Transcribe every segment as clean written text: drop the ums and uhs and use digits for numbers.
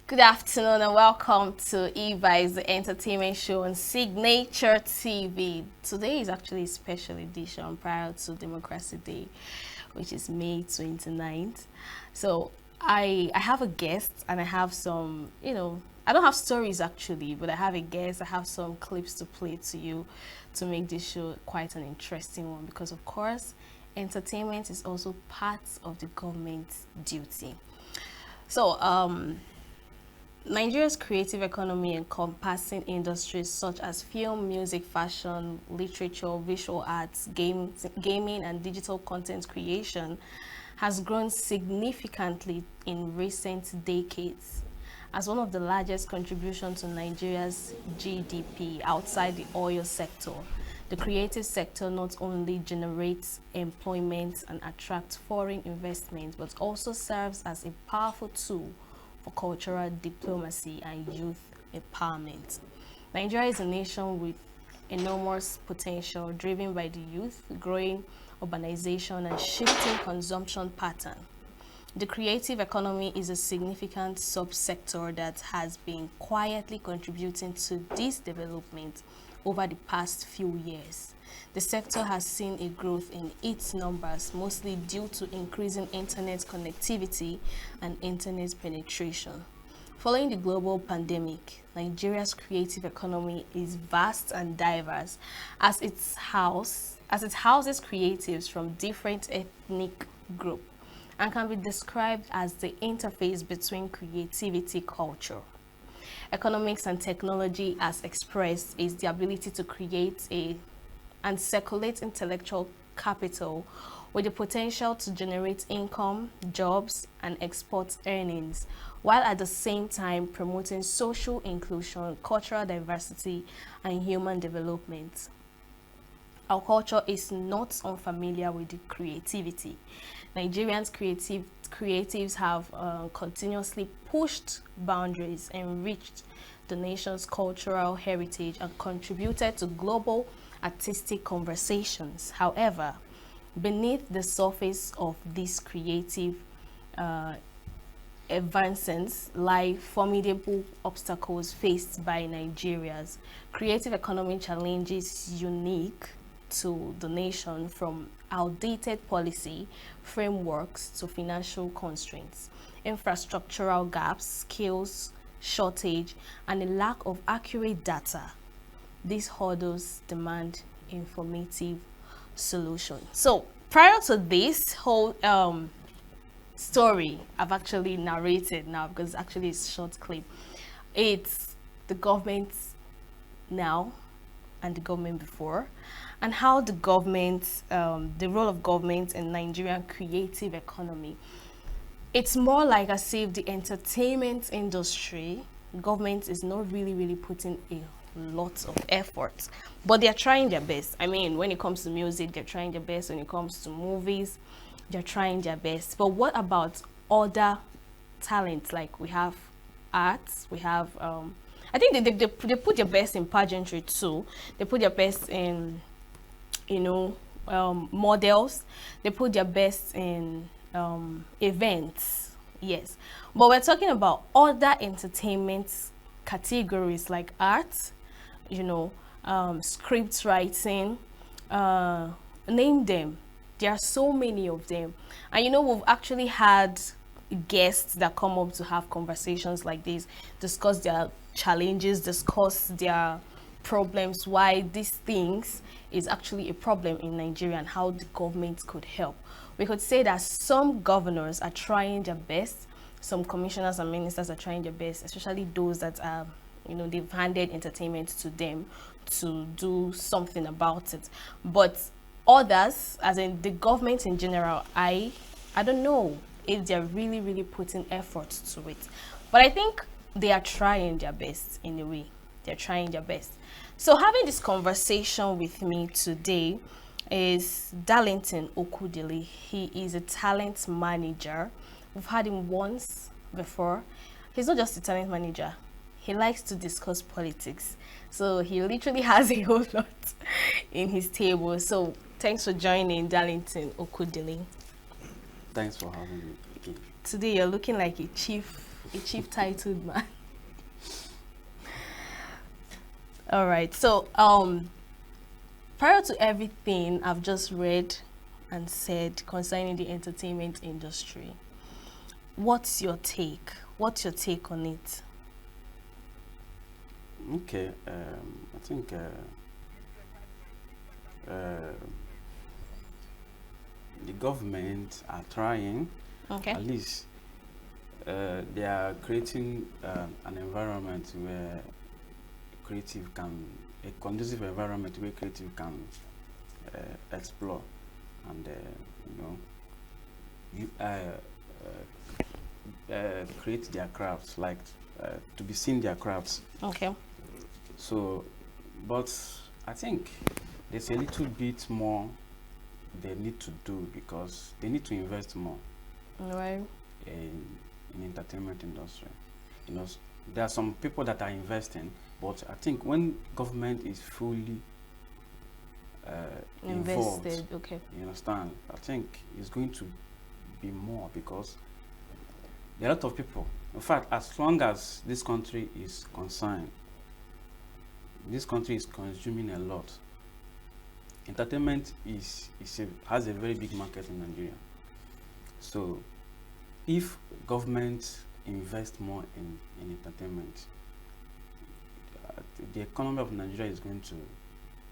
Good afternoon and welcome to Evi's the Entertainment Show on Signature TV. Today is actually a special edition prior to Democracy Day, which is May 29th. So I have a guest and I have some, I don't have stories actually, but I have a guest. I have some clips to play to you to make this show quite an interesting one because, of course, entertainment is also part of the government's duty. So, Nigeria's creative economy encompassing industries such as film, music, fashion, literature, visual arts, gaming, and digital content creation has grown significantly in recent decades. As one of the largest contributions to Nigeria's GDP outside the oil sector, the creative sector not only generates employment and attracts foreign investment, but also serves as a powerful tool for cultural diplomacy and youth empowerment. Nigeria is a nation with enormous potential driven by the youth, growing urbanization and shifting consumption pattern. The creative economy is a significant subsector that has been quietly contributing to this development over the past few years. The sector has seen a growth in its numbers, mostly due to increasing internet connectivity and internet penetration. Following the global pandemic, Nigeria's creative economy is vast and diverse as it houses creatives from different ethnic groups and can be described as the interface between creativity culture. Economics and technology as expressed is the ability to create and circulate intellectual capital with the potential to generate income, jobs, and export earnings, while at the same time promoting social inclusion, cultural diversity, and human development. Our culture is not unfamiliar with the creativity. Nigerians creatives have continuously pushed boundaries, enriched the nation's cultural heritage, and contributed to global artistic conversations. However, beneath the surface of these creative advancements lie formidable obstacles faced by Nigeria's creative economy challenges unique to the nation, from outdated policy frameworks to financial constraints, infrastructural gaps, skills shortage, and a lack of accurate data. These hurdles demand informative solutions. So prior to this whole story I've actually narrated now, because actually it's a short clip, it's the government now and the government before, and how the government, the role of government in Nigerian creative economy. It's more like as if the entertainment industry, government is not really putting a lot of effort, but they're trying their best. I mean, when it comes to music, they're trying their best. When it comes to movies, they're trying their best. But what about other talents? Like we have arts, we have I think they put their best in pageantry too. They put their best in models. They put their best in events. Yes, but we're talking about other entertainment categories like art, script writing, name them. There are so many of them, and we've actually had guests that come up to have conversations like this, discuss their challenges, discuss their problems, why these things is actually a problem in Nigeria and how the government could help. We could say that some governors are trying their best, some commissioners and ministers are trying their best, especially those that are, they've handed entertainment to them to do something about it. But others, as in the government in general, I don't know if they're really putting effort to it. But I think they are trying their best in a way. They're trying their best. So having this conversation with me today is Darlington Okwudili. He is a talent manager. We've had him once before. He's not just a talent manager. He likes to discuss politics. So he literally has a whole lot in his table. So thanks for joining, Darlington Okwudili. Thanks for having me again. Today you're looking like a chief a chief titled man. All right. So, prior to everything I've just read and said concerning the entertainment industry, what's your take? What's your take on it? Okay, I think the government are trying, Okay. at least they are creating an environment where creative can, a conducive environment where creative can explore and, you know, create their crafts, like to be seen their crafts. Okay. So, but I think there's a little bit more they need to do because they need to invest more Right. in entertainment industry. You know, there are some people that are investing, but I think when government is fully involved, Invested. Okay. you understand, I think it's going to be more because there are a lot of people. In fact, as long as this country is concerned, this country is consuming a lot. Entertainment has a very big market in Nigeria. So if government invest more in entertainment, the economy of Nigeria is going to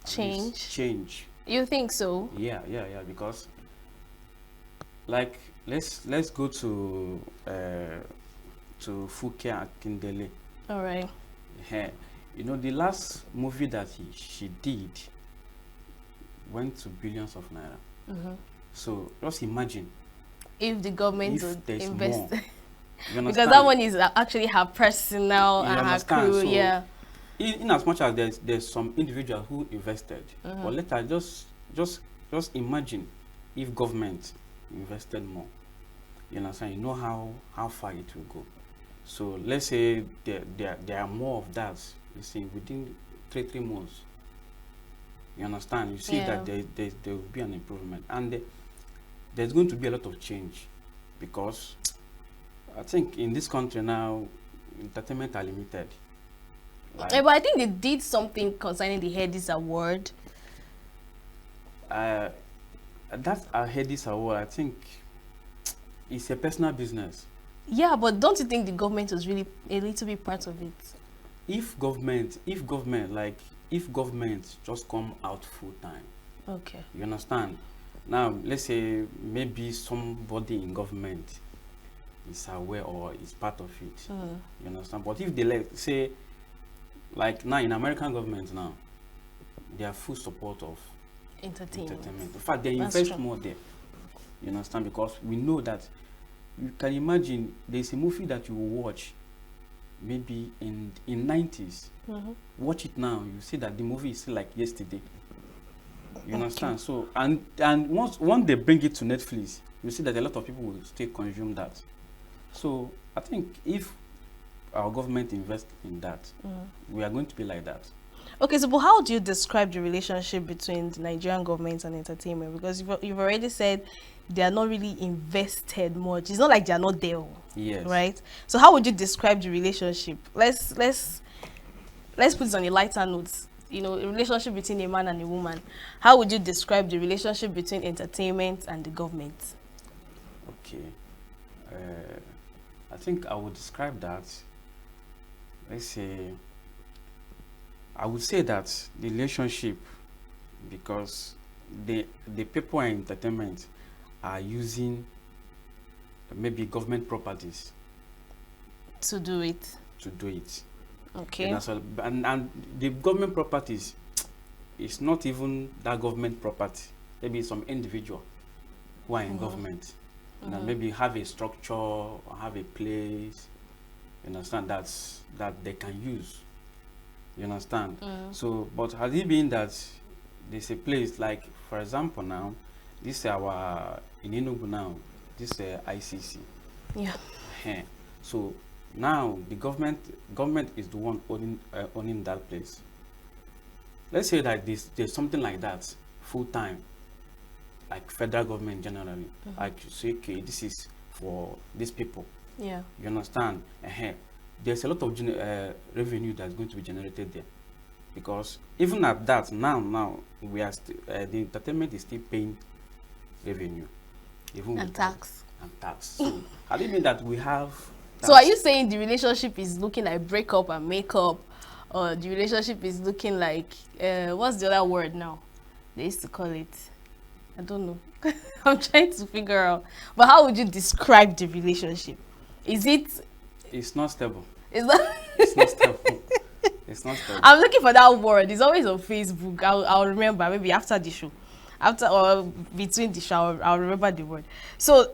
change. You think so? Yeah, because like let's go to Fuke Akindele. All right. You know, the last movie that she did went to billions of naira. So just imagine If the government if would there's invest. more. You Because understand? that one is actually her personal You and her understand? crew. So, Yeah. In as much as there's some individual who invested, but later just imagine if government invested more. You understand? You know how far it will go. So let's say there are more of that. You see, within 3 months. You understand? You see that there will be an improvement, and there's going to be a lot of change, because I think in this country now, entertainment are limited. But I think they did something concerning the Headies Award. That Headies Award, I think, it's a personal business. Yeah, but don't you think the government was really a little bit part of it? If government just come out full time. Okay. You understand? Now, let's say maybe somebody in government is aware or is part of it. You understand? But if they say, like now in American government now, they are full support of entertainment. In fact, they invest more there. You understand? Because we know that, you can imagine there's a movie that you will watch maybe in 90s. Watch it now, you see that the movie is still like yesterday. You understand? So and once they bring it to Netflix, you see that a lot of people will still consume that. So I think if our government invests in that, we are going to be like that. Okay, so but how do you describe the relationship between the Nigerian government and entertainment? Because you've already said they are not really invested much. It's not like they are not there. Yes. Right? So how would you describe the relationship? Let's put it on a lighter note. You know, a relationship between a man and a woman. How would you describe the relationship between entertainment and the government? Okay. I think I would describe that. Let's say, I would say that the relationship, because the people in entertainment are using maybe government properties to do it. Okay. And the government properties is not even that government property. Maybe some individual who are in government, and maybe have a structure or have a place, you understand, that they can use. You understand? So, but has it been that there's a place, like for example now, this is our in Enugu now, this ICC. Yeah. So now the government is the one owning that place. Let's say that there's something like that full time, like federal government generally, like you say, okay, this is for these people. Yeah. You understand? There's a lot of revenue that's going to be generated there, because even at that, now we are the entertainment is still paying revenue, even And with that tax. and tax. So I didn't mean that we have So are that. you saying the relationship is looking like breakup and makeup, or the relationship is looking like what's the other word now? They used to call it. I don't know. I'm trying to figure out. But how would you describe the relationship? Is it? It's not stable. Is that? It's not stable. It's not stable. I'm looking for that word. It's always on Facebook. I'll remember maybe after the show, after or between the show. I'll remember the word. So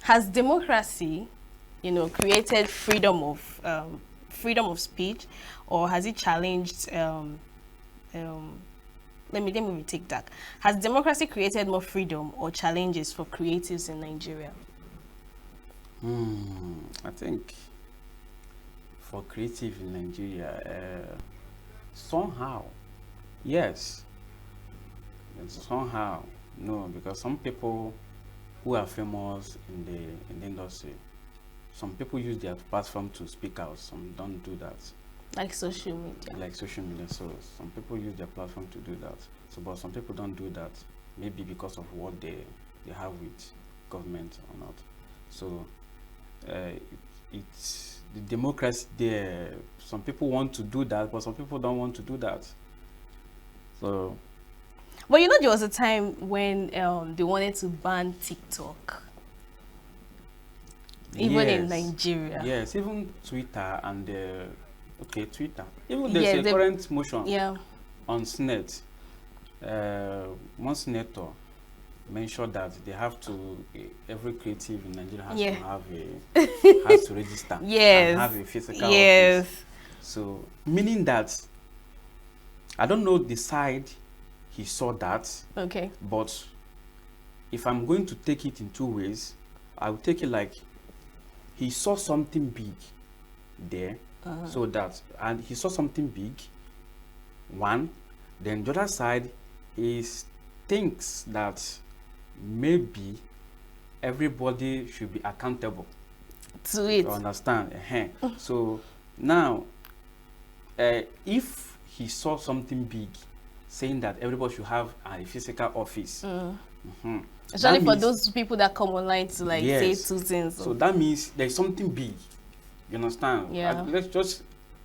has democracy, created freedom of speech, or has it challenged? Um, let me retake that. Has democracy created more freedom or challenges for creatives in Nigeria? I think for creative in Nigeria, somehow, yes, and somehow no, because some people who are famous in the industry, some people use their platform to speak out. Some don't do that, Like social media. like social media. So some people use their platform to do that. So, but some people don't do that. Maybe because of what they have with government or not. So it's the democracy there. Some people want to do that, but some people don't want to do that. So But there was a time when they wanted to ban TikTok, even in yes, Nigeria. yes, even Twitter and okay, Twitter. Even there's Yeah, a current motion yeah, on Senate. One senator mentioned that they have to every creative in Nigeria has yeah. to have a has to register and have Yes, a physical office. yes. So meaning that I don't know the side he saw that, Okay. but if I'm going to take it in two ways, I will take it like he saw something big there, so that, and he saw something big, one, then the other side is thinks that maybe everybody should be accountable. To it. You understand? So now, if he saw something big, saying that everybody should have a physical office, Especially that for means- those people that come online to like say yes. two things. So that means there's something big. You understand? Yeah.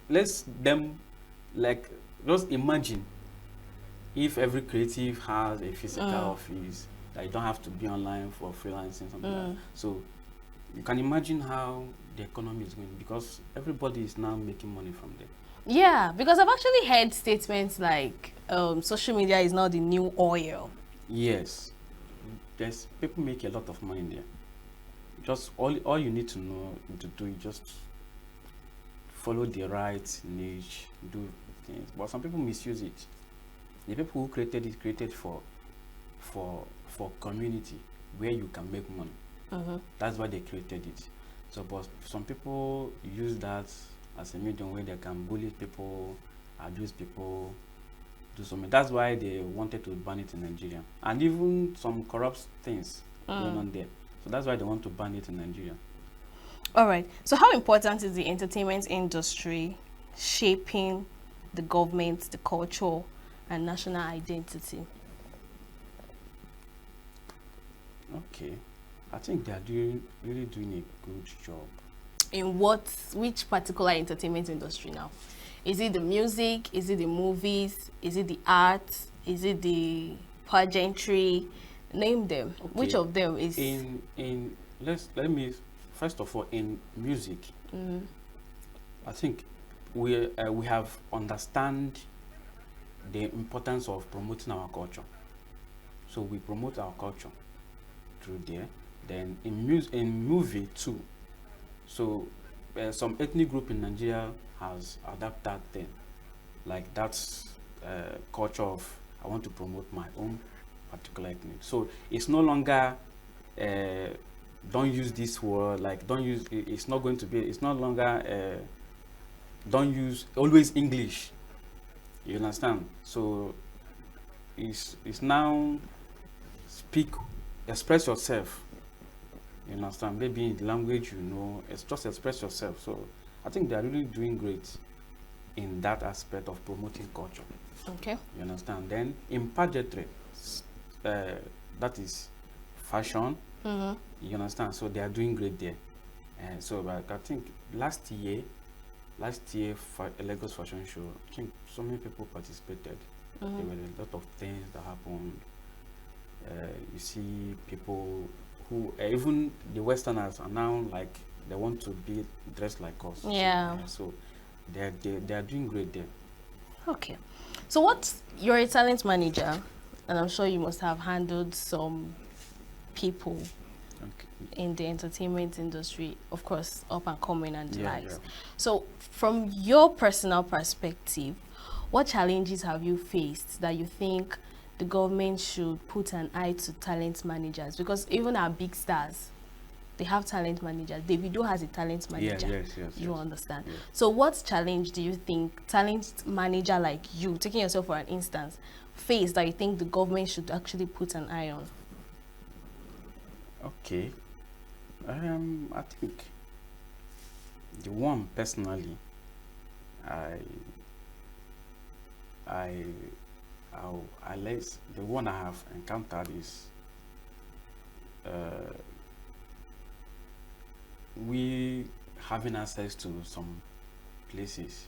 Let's them like just imagine if every creative has a physical office, that you don't have to be online for freelancing something like that. So you can imagine how the economy is going, because everybody is now making money from there. Yeah, because I've actually heard statements like social media is now the new oil. Yes, there's people make a lot of money there. Just all you need to know to do is just follow the right niche, do things. But some people misuse it. The people who created it created for community where you can make money. That's why they created it. So, but some people use that as a medium where they can bully people, abuse people, do something. That's why they wanted to ban it in Nigeria, and even some corrupt things going on there. So that's why they want to ban it in Nigeria. All right. So how important is the entertainment industry shaping the government, the culture, and national identity? Okay, I think they are really doing a good job. In which particular entertainment industry now? Is it the music? Is it the movies? Is it the art? Is it the pageantry? Name them. Okay. Which of them is? In let me first of all, in music, I think we have understand the importance of promoting our culture. So we promote our culture through there. Then in movie too. So some ethnic group in Nigeria has adapted that thing, like that's culture of I want to promote my own particular ethnic. So it's no longer don't use this word, like don't use it's not going to be, it's no longer don't use always English. You understand? So it's now express yourself You understand? Maybe in the language you know, it's just express yourself. So I think they are really doing great in that aspect of promoting culture. Okay. You understand? Then in pageantry, uh, that is fashion. You understand? So they are doing great there. And so like, I think last year Lagos Fashion Show, I think so many people participated. There were a lot of things that happened. You see people who even the Westerners are now like they want to be dressed like us. Yeah. So they are doing great there. Okay. So you're a talent manager, and I'm sure you must have handled some people in the entertainment industry, of course, up and coming and the likes. Yeah. So from your personal perspective, what challenges have you faced that you think the government should put an eye to talent managers? Because even our big stars, they have talent managers. Davido has a talent manager. Yes. You understand? Yeah. So what challenge do you think talent manager like you, taking yourself for an instance, face that you think the government should actually put an eye on? Okay. I think the one personally, I, I, the one I have encountered is we having access to some places.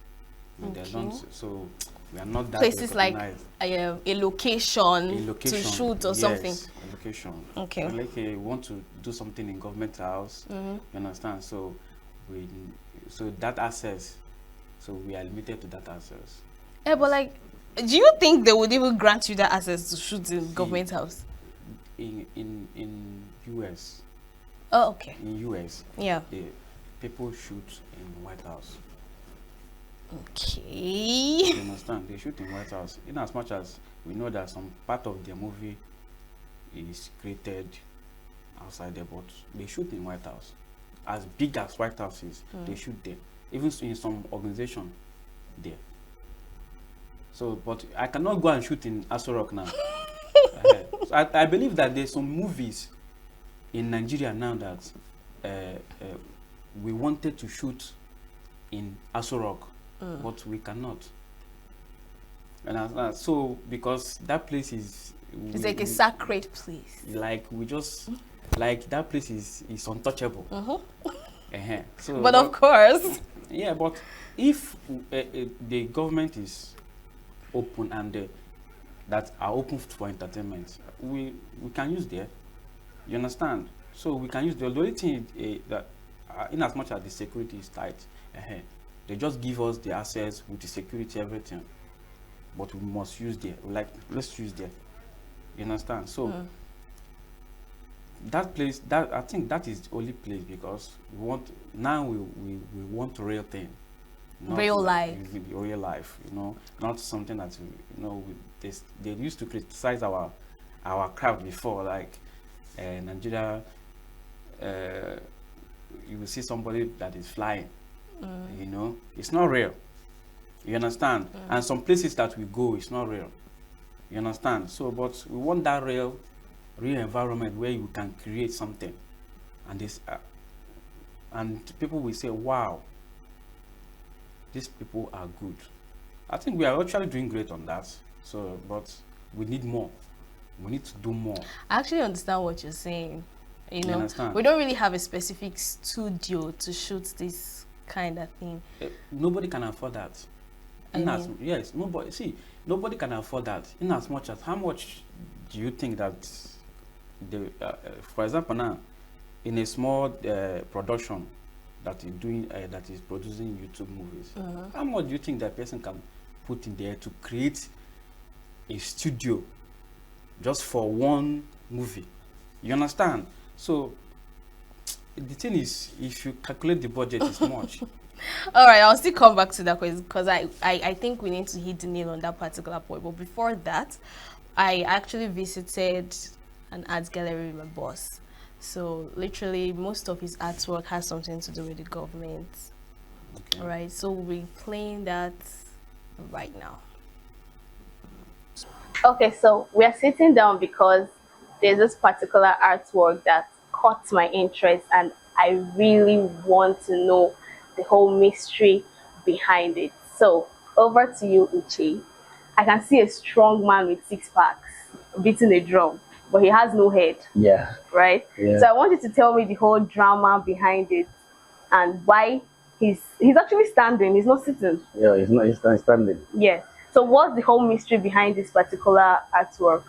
They don't, so we are not that places like recognized. A location to shoot or something. A location. Okay. So like we want to do something in government house. You understand? So that access, so we are limited to that access. Yeah, but like, do you think they would even grant you that access to shoot in government house? In US. Oh, okay. In US. Yeah. The people shoot in White House. Okay. You understand? They shoot in White House. In as much as we know that some part of their movie is created outside there, but they shoot in White House. As big as White House is, they shoot there. Even in some organization there. So, but I cannot go and shoot in Aso Rock now. So I believe that there's some movies in Nigeria now that we wanted to shoot in Aso Rock, but we cannot. And so because that place is it's like a sacred place. Like we just like that place is untouchable. So, but of course. Yeah, but if the government is open and that are open for entertainment, we can use there. You understand? So we can use the only thing that in as much as the security is tight, they just give us the access with the security, everything. But we must use there. Like let's use there. You understand? So that place, that I think that is the only place because we want real thing. Real life. Real life, you know, not something that they used to criticize our craft before, like Nigeria. You will see somebody that is flying, you know, it's not real. You understand? And some places that we go, it's not real. You understand? So, but we want that real environment where you can create something, and this, and people will say, "Wow, these people are good." I think we are actually doing great on that. So, but we need more. We need to do more. I actually understand what you're saying. You know, understand? We don't really have a specific studio to shoot this kind of thing. Nobody can afford that. Yes, nobody. See, nobody can afford that. In as much as how much do you think that for example, now in a small production that is doing that is producing YouTube movies, how much do you think that person can put in there to create a studio just for one movie? You understand? So the thing is, if you calculate the budget, it's much. All right, I'll still come back to that question because I think we need to hit the nail on that particular point. But before that, I actually visited an art gallery with my boss. So literally most of his artwork has something to do with the government. Okay. All right, so we're playing that right now. Okay, so we are sitting down because there's this particular artwork that caught my interest, and I really want to know the whole mystery behind it. So, over to you, Uche. I can see a strong man with six packs beating a drum, but he has no head, Yeah. right? Yeah. So I want you to tell me the whole drama behind it and why he's actually standing, he's not sitting. Yeah, it's not standing. Yes. So what's the whole mystery behind this particular artwork?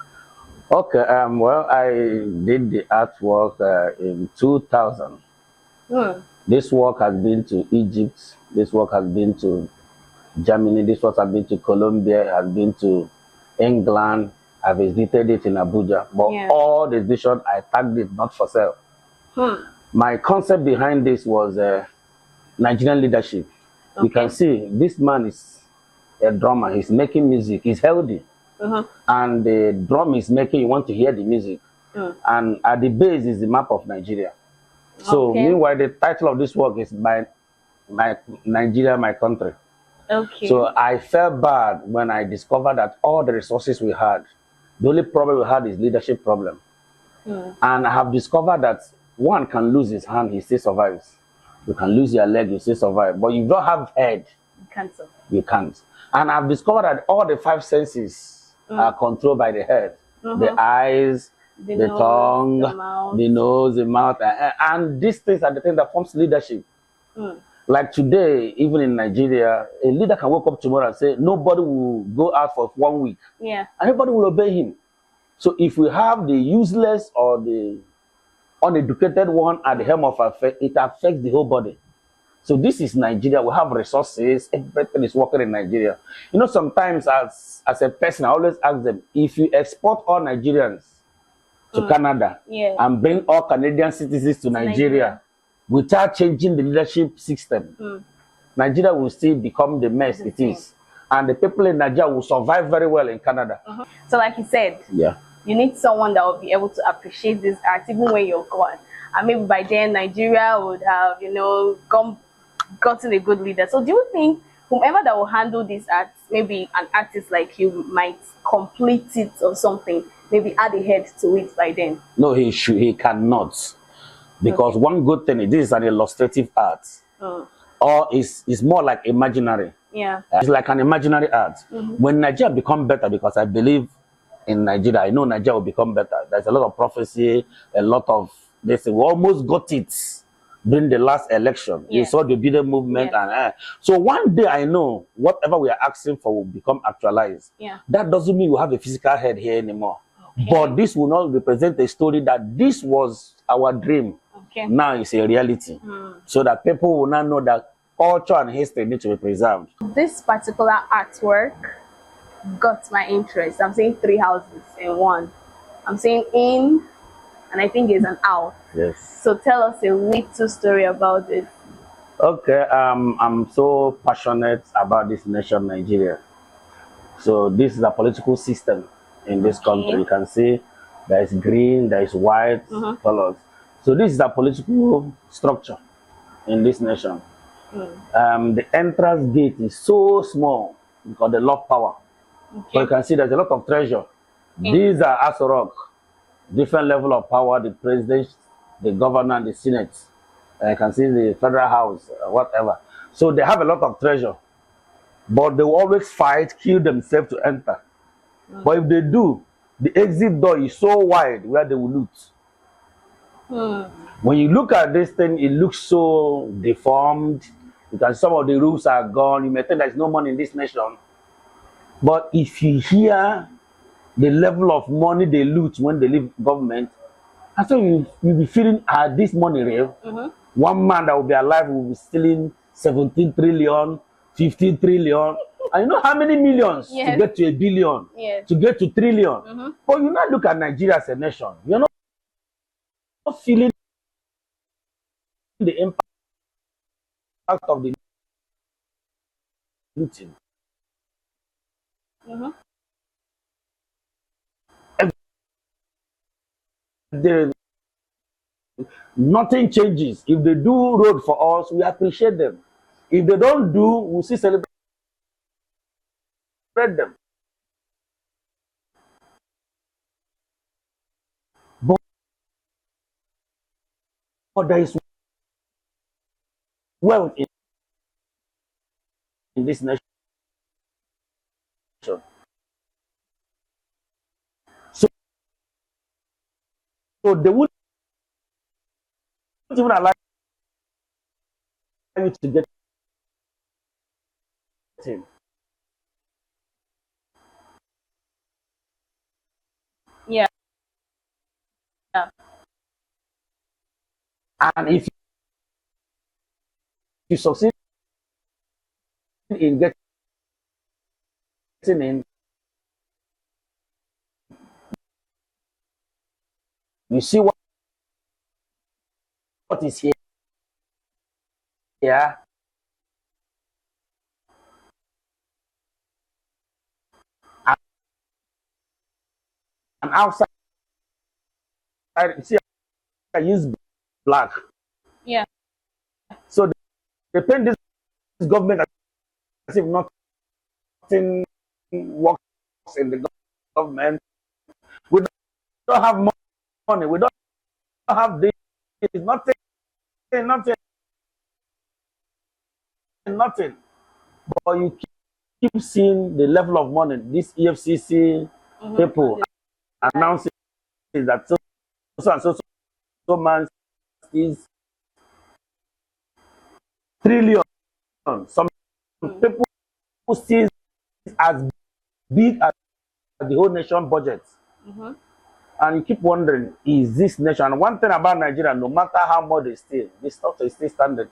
Okay, well, I did the artwork in 2000. Hmm. This work has been to Egypt, this work has been to Germany, this work has been to Colombia, has been to England. I visited it in Abuja, but Yeah. all the edition I tagged it not for sale. My concept behind this was Nigerian leadership. Okay. You can see this man is a drummer, he's making music, he's healthy. And the drum is making you want to hear the music. And at the base is the map of Nigeria. So Okay. meanwhile, the title of this work is my Nigeria, my country. Okay. So I felt bad when I discovered that all the resources we had, the only problem we had is leadership problem. And I have discovered that one can lose his hand, he still survives. You can lose your leg, you still survive. But you don't have head, You can't survive. you can't. And I've discovered that all the five senses are controlled by the head. The eyes, the nose, tongue, the mouth. the nose, the mouth. And these things are the things that forms leadership. Like today, even in Nigeria, a leader can wake up tomorrow and say, nobody will go out for 1 week. Yeah. And everybody will obey him. So if we have the useless or the uneducated one at the helm of affairs, it affects the whole body. So this is Nigeria. We have resources. Everything is working in Nigeria. You know, sometimes as a person, I always ask them, if you export all Nigerians to Canada and bring all Canadian citizens to Nigeria without changing the leadership system, Nigeria will still become the mess it is. And the people in Nigeria will survive very well in Canada. So like you said, you need someone that will be able to appreciate this art even when you're gone. And maybe by then Nigeria would have, you know, gotten a good leader. So do you think whomever that will handle this art, maybe an artist like you, might complete it or something, maybe add a head to it by then? No, he cannot. Because one good thing is this is an illustrative art. Or it's more like imaginary. Yeah. It's like an imaginary art. When Nigeria become better, because I believe in Nigeria, I know Nigeria will become better. There's a lot of prophecy, a lot of, they say, we almost got it during the last election. You saw the Biden movement. And so one day I know whatever we are asking for will become actualized. That doesn't mean we have a physical head here anymore. But this will not represent a story that this was our dream. Now it's a reality. So that people will now know that culture and history need to be preserved. This particular artwork got my interest. I'm seeing three houses in one. I'm seeing in, and I think there's an out. Yes. So tell us a little story about this. Okay, I'm so passionate about this nation, Nigeria. So this is a political system in this country. You can see there is green, there is white colors. So this is a political structure in this nation. The entrance gate is so small because they love power. So you can see there's a lot of treasure. These are Asorok, different level of power, the president, the governor, and the senate. You can see the federal house, whatever. So they have a lot of treasure. But they will always fight, kill themselves to enter. But if they do, the exit door is so wide where they will loot. When you look at this thing, it looks so deformed. Because some of the roofs are gone. You may think there's no money in this nation. But if you hear the level of money they loot when they leave government, after you'll be feeling, this money real? One man that will be alive will be stealing 17 trillion, 15 trillion. And you know how many millions to get to a billion, to get to trillion. But you not look at Nigeria as a nation. You're not feeling the impact of the looting. Nothing changes. If they do road for us, we appreciate them. If they don't do, we'll still celebrate them. But there is wealth in this nation. So, so they wouldn't even allow you to get in. Yeah. Yeah. And if you succeed in getting in, you see what is here. Yeah. And outside, you see, I use black. Yeah. So they paint this government as if nothing works in the government. We don't have money. We don't have this. Nothing. But you keep seeing the level of money. This EFCC people announcing that so and so man is trillion. Some people see it as big as the whole nation budget. And you keep wondering, is this nation? And one thing about Nigeria, no matter how much they steal, the structure is still standard.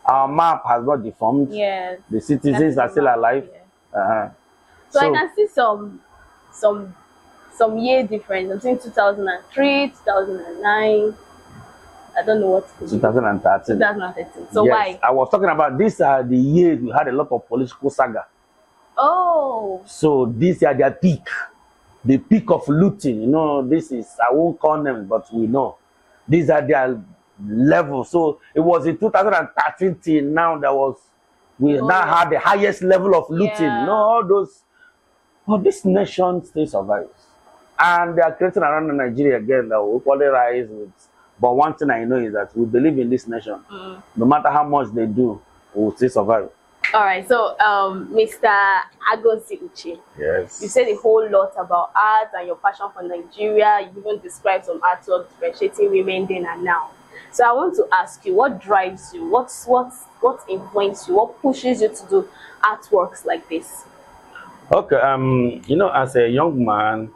Our map has not deformed. Yes. The citizens are still alive. Yeah. So I can see some year difference between 2003, 2009. I don't know what. 2013. 2013. So yes, why? I was talking about this are the years we had a lot of political saga. Oh. So these are their peak. The peak of looting. You know, this is, I won't call them, but we know. These are their level. So it was in 2013 till now we now had the highest level of looting. Yeah. You know, all those. But this nation still survives. And they are creating around Nigeria again that will equally rise with. But one thing I know is that we believe in this nation. No matter how much they do, we will still survive. All right, so Mr. Agozi Uche, yes, you said a whole lot about art and your passion for Nigeria. You even described some artwork differentiating women then and now. So I want to ask you, what drives you? What influences you? What pushes you to do artworks like this? Okay, you know, as a young man,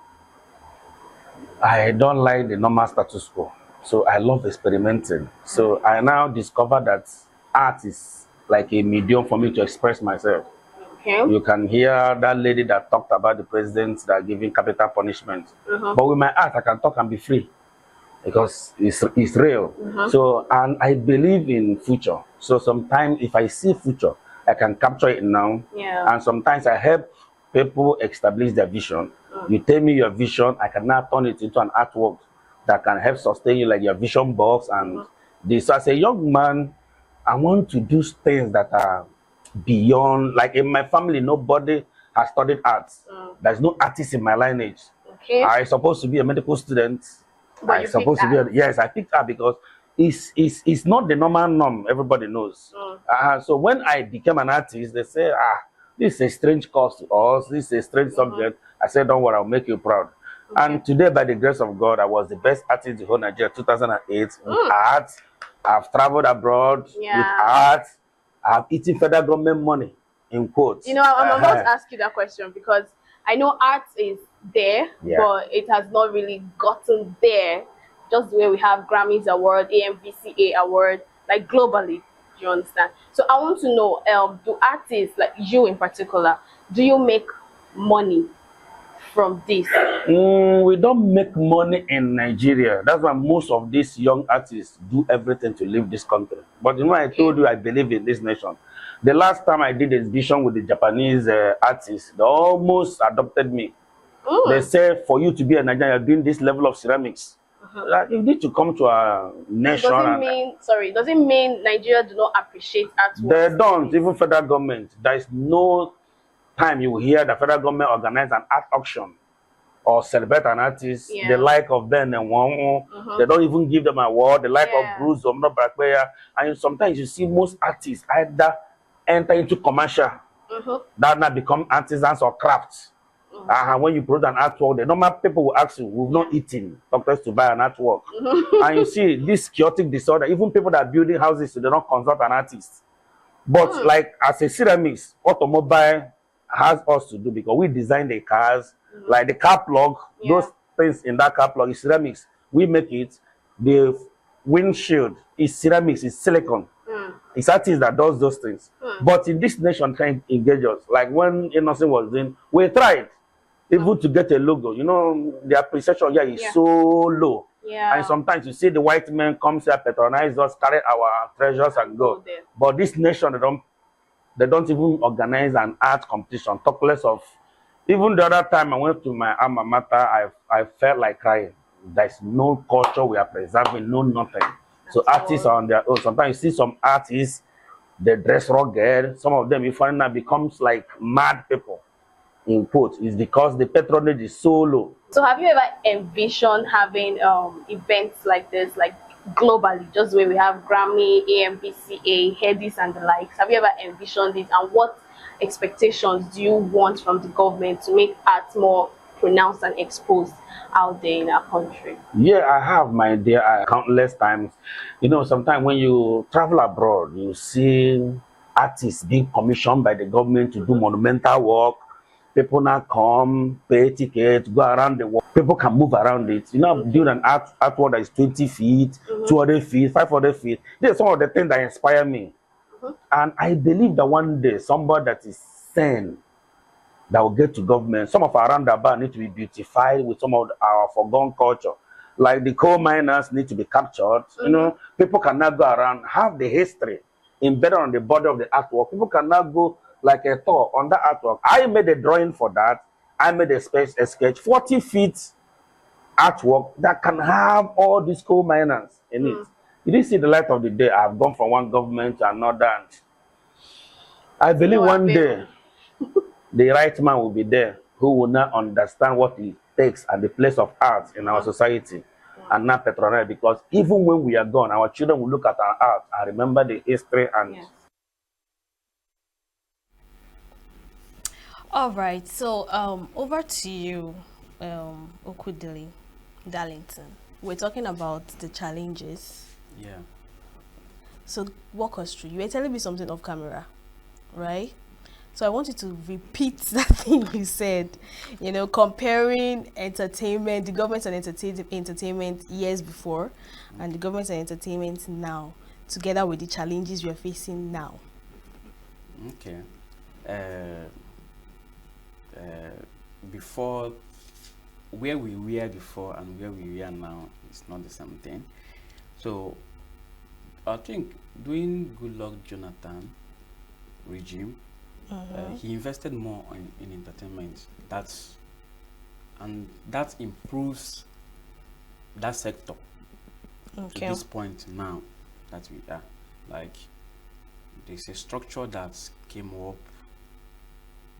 I don't like the normal status quo. So I love experimenting. So I now discover that art is like a medium for me to express myself. Okay. You can hear that lady that talked about the presidents that are giving capital punishment. But with my art, I can talk and be free because it's real. So, and I believe in future. So sometimes if I see future, I can capture it now. Yeah. And sometimes I help people establish their vision. You tell me your vision, I can now turn it into an artwork that can help sustain you, like your vision box and this. So as a young man, I want to do things that are beyond, like in my family, nobody has studied arts. There's no artist in my lineage. Okay. I'm supposed to be a medical student. But I'm supposed to be yes, I picked art because it's not the normal norm, everybody knows. So when I became an artist, they say, this is a strange course to us, this is a strange subject. I said, don't worry, I'll make you proud. Okay. And today, by the grace of God, I was the best artist in the whole Nigeria 2008 with art. I've traveled abroad with art. I've eaten federal government money, in quotes. You know, I'm about to ask you that question because I know art is there, but it has not really gotten there. Just the way we have Grammys Award, AMVCA Award, like globally. Do you understand? So I want to know, do artists, like you in particular, do you make money from this? We don't make money in Nigeria. That's why most of these young artists do everything to leave this country. But you know, I told you I believe in this nation. The last time I did an exhibition with the Japanese artists, they almost adopted me. They say for you to be a Nigerian, you're doing this level of ceramics. Like, you need to come to a nation. Does it mean Nigeria do not appreciate artwork? They don't, even federal government. There is no time you will hear the federal government organize an art auction or celebrate an artist, the like of Ben and one, they don't even give them an award, the like of Bruce or Blackbear. And sometimes you see most artists either enter into commercial that now become artisans or crafts. And when you produce an artwork, the normal people will ask you, we've not eaten, doctors to buy an artwork. And you see this chaotic disorder, even people that are building houses, so they don't consult an artist. But like as a ceramics, automobile has us to do because we design the cars, like the car plug, those things in that car plug is ceramics. We make it. The windshield is ceramics, it's silicon. It's artists that does those things. But in this nation can't engage us. Like when Innocent was doing, we tried even to get a logo. You know, the appreciation here is so low. And sometimes you see the white men come here, patronize us, carry our treasures and go. But this nation, they don't even organize an art competition. Talk less of. Even the other time I went to my alma mater, I felt like crying. There's no culture we are preserving, no nothing. So artists are on their own. Sometimes you see some artists, they dress rugged. Some of them, you find that becomes like mad people. In quotes, is because the patronage is so low. So have you ever envisioned having events like this, like globally, just where we have Grammy, AMPCA, Headies and the likes? Have you ever envisioned it, and what expectations do you want from the government to make art more pronounced and exposed out there in our country? Yeah, I have, my dear, countless times. You know, sometimes when you travel abroad, you see artists being commissioned by the government to do monumental work. People now come, pay tickets, go around the world. People can move around it. You know, doing an artwork that is 20 feet, 200 feet, 500 feet. These are some of the things that inspire me. And I believe that one day, somebody that is sane, that will get to government, some of our roundabout need to be beautified with some of our forgone culture. Like the coal miners need to be captured. You know, people can now go around, have the history embedded on the body of the artwork. People can now go like a tour on that artwork. I made a drawing for that. I made a sketch, 40 feet artwork that can have all these coal miners in it. You didn't see the light of the day. I've gone from one government to another. And I believe one day the right man will be there who will not understand what it takes and the place of art in our society and not patronize. Because even when we are gone, our children will look at our art and remember the history and All right, so over to you, Okwudili, Darlington. We're talking about the challenges. Yeah. So walk us through. You were telling me something off camera, right? So I want you to repeat that thing you said. You know, comparing entertainment, the government and entertainment years before, and the government and entertainment now, together with the challenges we are facing now. Okay. Before, where we were before and where we are now is not the same thing. So I think during Goodluck Jonathan regime, he invested more in entertainment. That improves that sector to this point now that we are. Like, there's a structure that came up.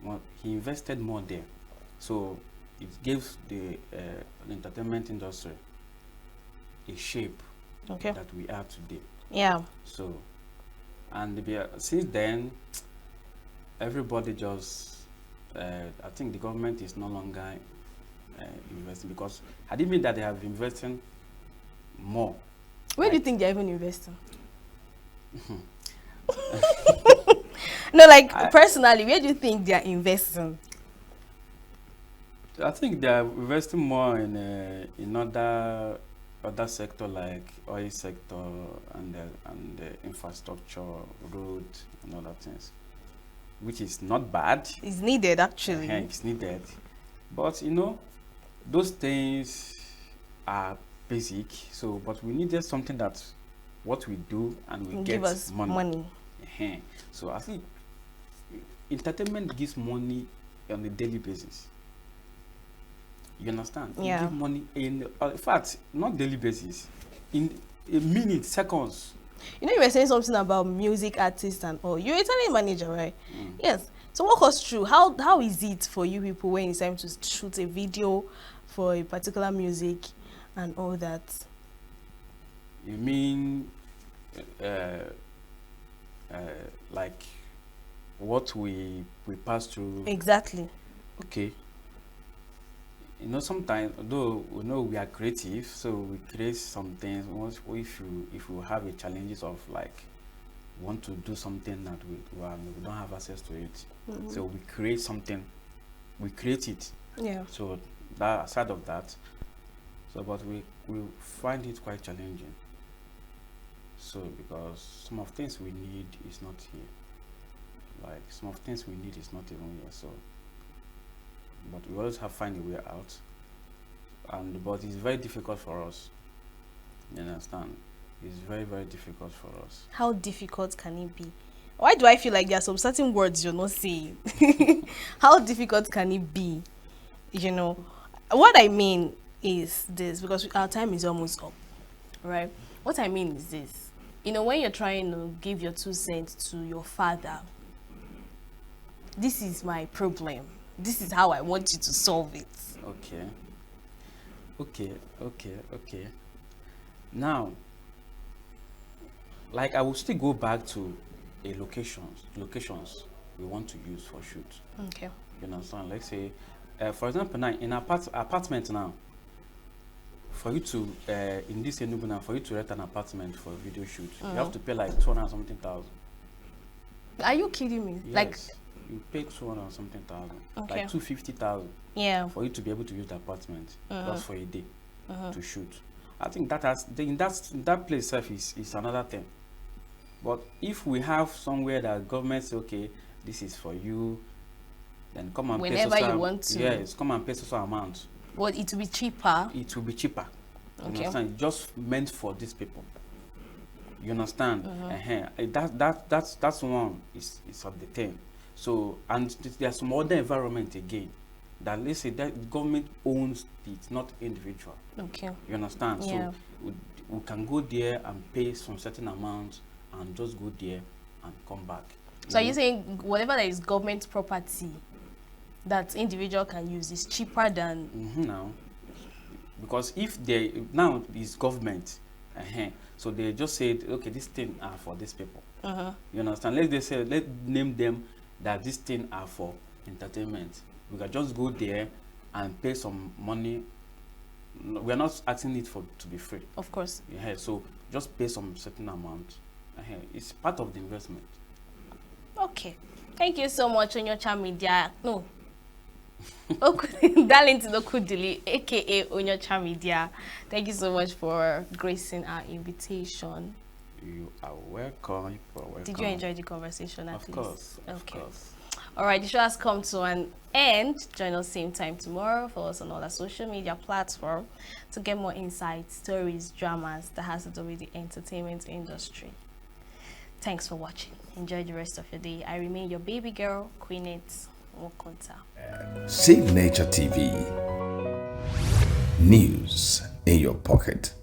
Well, he invested more there, so it gives the entertainment industry a shape that we are today. Yeah. So, and since then, everybody just, I think the government is no longer investing, because had it been that they have been investing more. Where do you think they're even investing? No, like personally, where do you think they are investing? I think they are investing more in other sector like oil sector and the infrastructure, road and other things, which is not bad. It's needed actually. It's needed, but you know, those things are basic. So, but we needed something that what we do and we give get us money. So I think entertainment gives money on a daily basis. You understand? Yeah. You give money in fact, not daily basis, in a minute, seconds. You know, you were saying something about music artists and all. You're a talent manager, right? Yes. So walk us through how is it for you people when it's time to shoot a video, for a particular music and all that. You mean like what we pass through? Exactly. Okay. You know, sometimes though we know we are creative, so we create some things. Once if you have a challenges of like want to do something that we don't have access to it, so we create something, we create it. Yeah. So that aside of that, so but we find it quite challenging. So because some of things we need is not here, like some of things we need is not even here. So, but we always have to find a way out, and but it's very difficult for us. You understand? It's very difficult for us. How difficult can it be? Why do I feel like there are some certain words you're not saying? How difficult can it be? You know, what I mean is this, because our time is almost up, right? What I mean is this. You know, when you're trying to give your 2 cents to your father, this is my problem. This is how I want you to solve it. Okay. Now, like I will still go back to a locations we want to use for shoot. Okay. You understand? Let's say, for example, now in apartment now, for you to in this Enugu now, for you to rent an apartment for a video shoot, you have to pay like 200 something thousand. Are you kidding me? Yes, Like, you pay 200 something thousand, Okay. like 250,000 yeah. for you to be able to use the apartment just for a day to shoot. I think that has in that place itself is another thing. But if we have somewhere that government say, okay, this is for you, then come and Whenever pay you want to. Yes, come and pay some amount. Well, it will be cheaper. It will be cheaper. You Okay. understand? It's just meant for these people. You understand? That's one is of the thing. So and there's some other environment again that let's say that government owns it, not individual. Okay. You understand? Yeah. So we can go there and pay some certain amount and just go there and come back. So are you saying whatever that is government property that individual can use is cheaper than Now, because if they now is government, so they just said, okay, this thing are for these people. You understand? Let's name them that this thing are for entertainment. We can just go there and pay some money. We are not asking it to be free. Of course. Yeah, so just pay some certain amount. It's part of the investment. Okay. Thank you so much on your channel media. No. Darlington Okwudili, aka Onyocha Media. Thank you so much for gracing our invitation. You are welcome. Did you enjoy the conversation at Of least? course. Okay. Of course. All right, the show has come to an end. Join us same time tomorrow. Follow us on all our social media platforms to get more insights, stories, dramas that has to do with the entertainment industry. Thanks for watching. Enjoy the rest of your day. I remain your baby girl, Queenette Mokonta. Signature TV. News in your pocket.